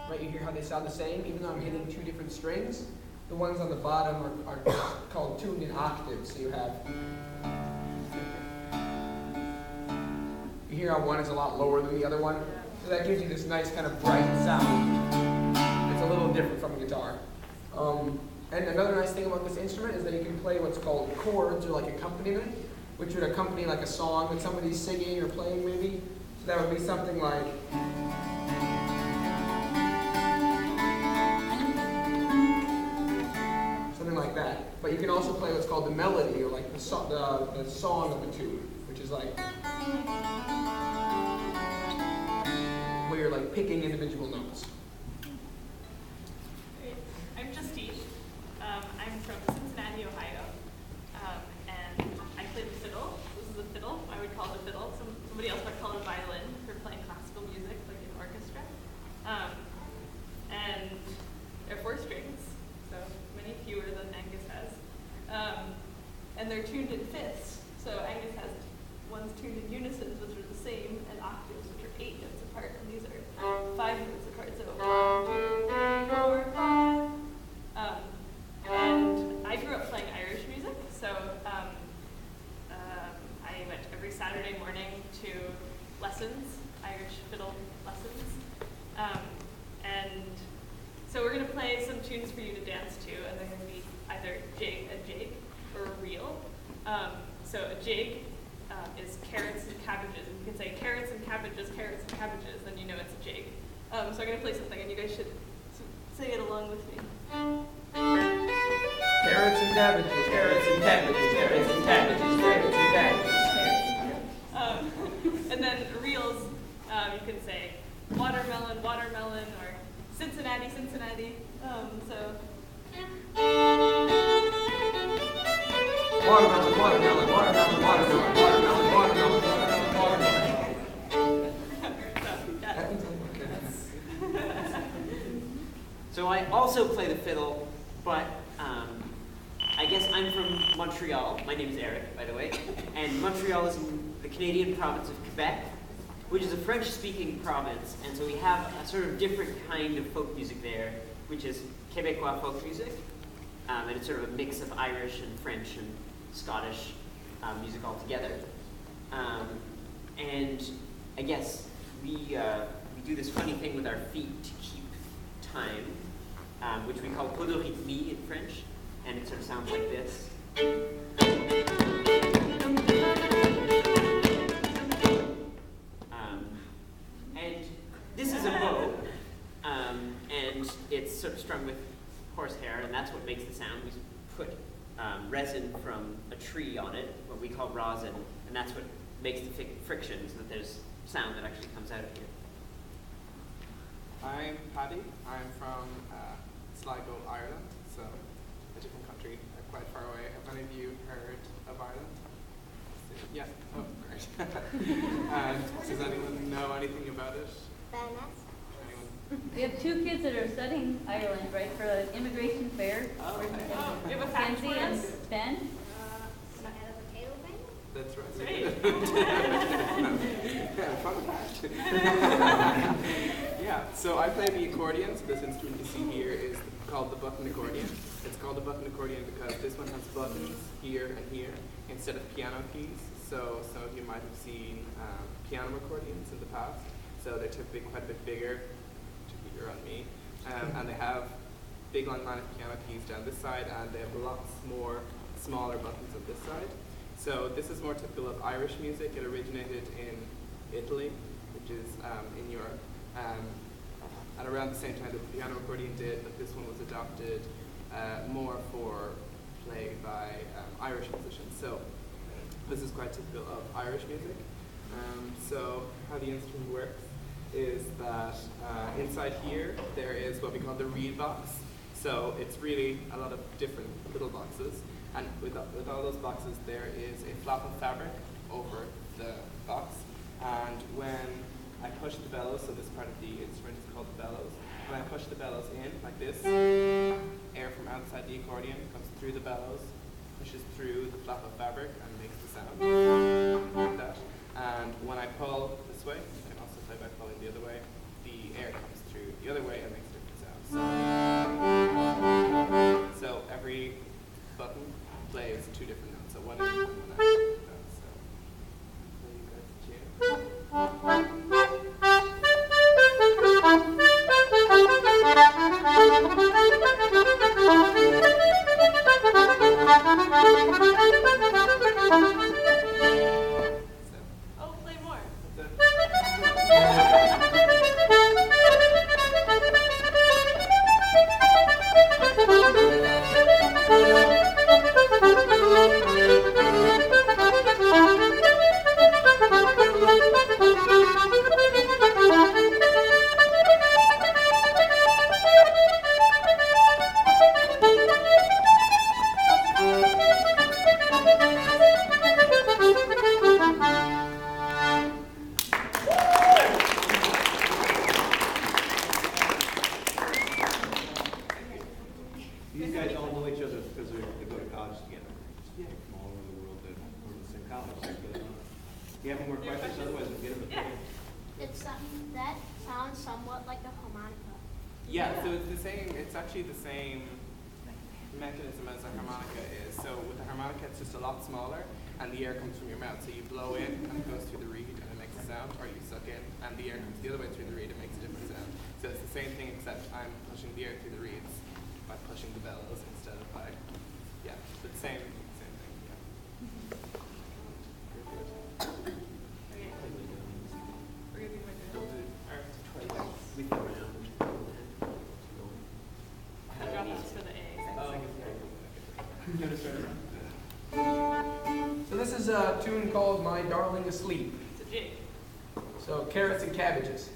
right? You hear how they sound the same, even though I'm hitting two different strings. The ones on the bottom are called tuned in octaves. So you hear how one is a lot lower than the other one. So that gives you this nice kind of bright sound. It's a little different from a guitar. And another nice thing about this instrument is that you can play what's called chords, or like accompaniment, which would accompany like a song that somebody's singing or playing maybe. So that would be something like, that. But you can also play what's called the melody, or like the song of the tune, which is like where you're like picking individual notes. Great. I'm Justine. I'm from Cincinnati, Ohio, and I play the fiddle. This is a fiddle. I would call it a fiddle. Somebody else might call it a violin for playing classical music, like an orchestra. And they're 4 strings, so many fewer than Angus has. And they're tuned in fifths. So Angus has ones tuned in unisons, which are the same, and octaves, which are 8 notes apart, and these are 5 notes apart. So 1, 2, 3, 4, 5. And I grew up playing Irish music, so I went every Saturday morning to lessons, Irish fiddle lessons. And so we're going to play some tunes for you to dance to, and they're going to be either a jig, or a reel. So a jig is carrots and cabbages. And you can say carrots and cabbages, then you know it's a jig. So I'm going to play something, and you guys should say it along with me. Carrots and cabbages, carrots and cabbages, carrots and cabbages, carrots and cabbages. And then reels, you can say watermelon, watermelon, or Cincinnati, Cincinnati. Watermelon, watermelon, watermelon, watermelon, watermelon, watermelon, watermelon, watermelon. So I also play the fiddle, but I guess I'm from Montreal. My name is Eric, by the way. And Montreal is in the Canadian province of Quebec, which is a French-speaking province. And so we have a sort of different kind of folk music there, which is Québécois folk music. And it's sort of a mix of Irish and French and Scottish music all together. And I guess we do this funny thing with our feet to keep time, which we call peu de rythmie in French, and it sort of sounds like this. And this is a bow, and it's sort of strung with horsehair, and that's what makes the sound. We put resin from a tree on it, what we call rosin, and that's what makes the friction so that there's sound that actually comes out of here. I'm Paddy. I'm from Sligo, Ireland, so a different country, quite far away. Have any of you heard of Ireland? Yeah? Oh, great. And does anyone know anything about it? Anyone? We have 2 kids that are studying Ireland, right, for an immigration fair. We have a fact for and us. Ben. That's right. Great. Yeah, fun fact. Yeah, so I play the accordion. So this instrument you see here is called the button accordion. It's called the button accordion because this one has buttons here and here instead of piano keys. So some of you might have seen piano accordions in the past. So they're typically quite a bit bigger, bigger on me, and they have big long line of piano keys down this side, and they have lots more smaller buttons on this side. So this is more typical of Irish music. It originated in Italy, which is in Europe, and around the same time that the piano accordion did, but this one was adopted more for play by Irish musicians. So this is quite typical of Irish music. So how the instrument works is that inside here there is what we call the reed box. So it's really a lot of different little boxes. And with all those boxes, there is a flap of fabric over the box. And when I push the bellows, so this part of the instrument is called the bellows. When I push the bellows in, like this, air from outside the accordion comes through the bellows, pushes through the flap of fabric, and makes the sound like that. And when I pull this way, you can also play by pulling the other way, the air comes through the the other way, it makes a different sound. So every button plays two different notes. So one in, one out. So there you go, Oh, play more. These guys all know each other because they go to college together. Yeah. From all over the world that go to the same college. So, do you have any more questions? Otherwise, we'll get them. Yeah. It's that sounds somewhat like a harmonica. Yeah, so it's the same, it's actually the same mechanism as a harmonica is. So with the harmonica, it's just a lot smaller, and the air comes from your mouth. So you blow in, and it goes through the reed, and it makes a sound, or you suck in, and the air comes the other way through the reed, and makes a different sound. So it's the same thing, except I'm pushing the air through the reeds by pushing the bellows instead of by, yeah, so it's same thing, yeah. Okay. We're gonna be more We'll good. do our We go around. I dropped this for the A. You want to start around? So this is a tune called My Darling Asleep. It's a G. So carrots and cabbages.